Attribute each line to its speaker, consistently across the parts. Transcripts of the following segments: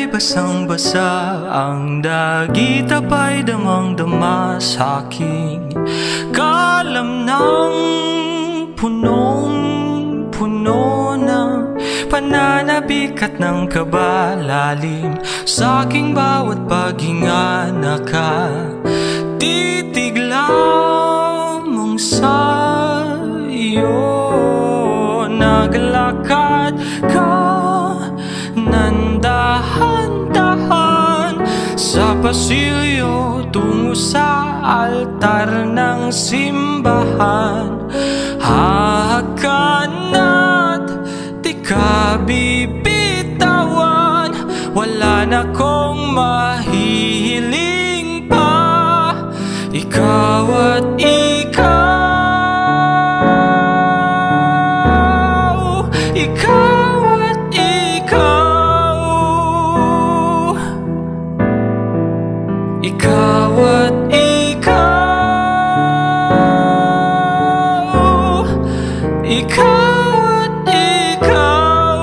Speaker 1: Palada'y basang-basa, ang dagit apa'y damang-dama sa'king kalam ng punong-puno ng pananabik at ng kabalalim. Sa'king bawat paghinga nakatitig lamang sa'yo. Naglakad ka ng dahan-dahan sa pasilyo tungo sa altar ng simbahan. Hahakan di ka bibitawan, wala na kong mahihiling pa. Ikaw at ikaw, ikaw at ikaw, ikaw at ikaw, ikaw at ikaw.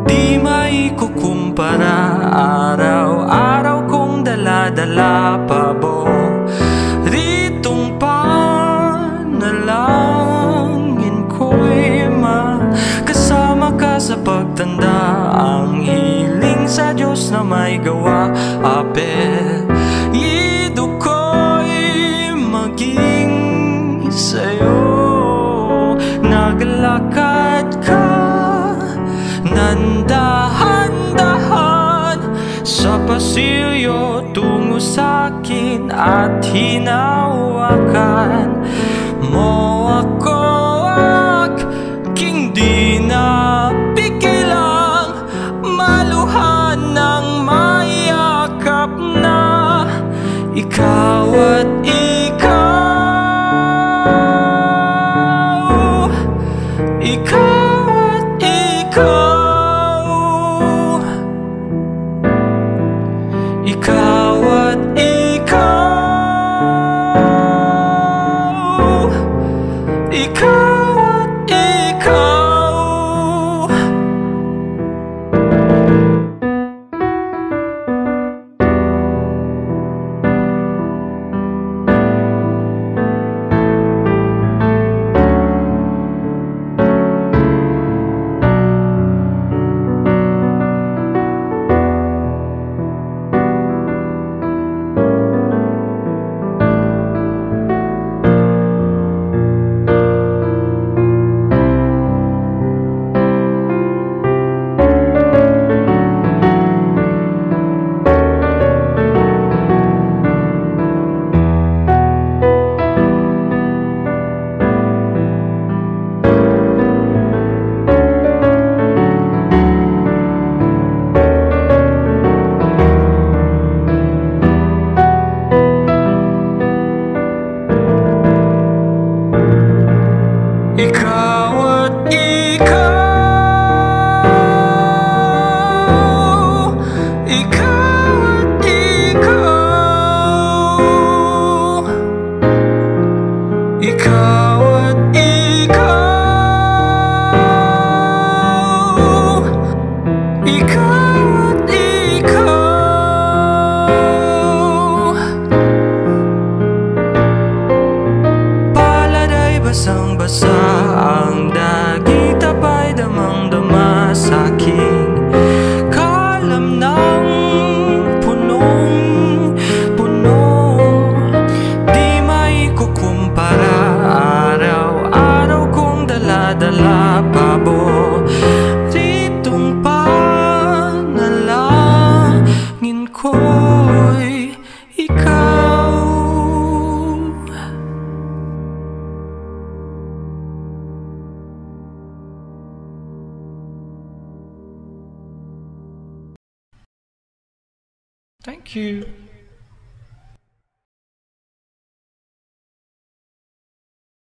Speaker 1: Di maikukumpara, araw-araw kong dala-dala paboritong panalangin ko'y makasama ka sa pagtanda. Ang hiling sa Diyos na may gawa, apelyido ko'y maging sa'yo. Naglakad ka ng dahan-dahan sa pasilyo tungo sa'kin at hinawakan mo ako. Aking di napigilang maluhan ng mayakap na ikaw at ikaw, ikaw at ikaw, ikaw at ikaw, ikaw at ikaw. Ikaw at ikaw, ikaw at ikaw, ikaw at ikaw, ikaw at ikaw. Palada'y basang-basa, ang dagit apa'y damang-dama sa'king kalam ng punong-puno. Di maikukumpara, araw-araw kong dala-dala paboritong panalangin ko'y ikaw. Thank you.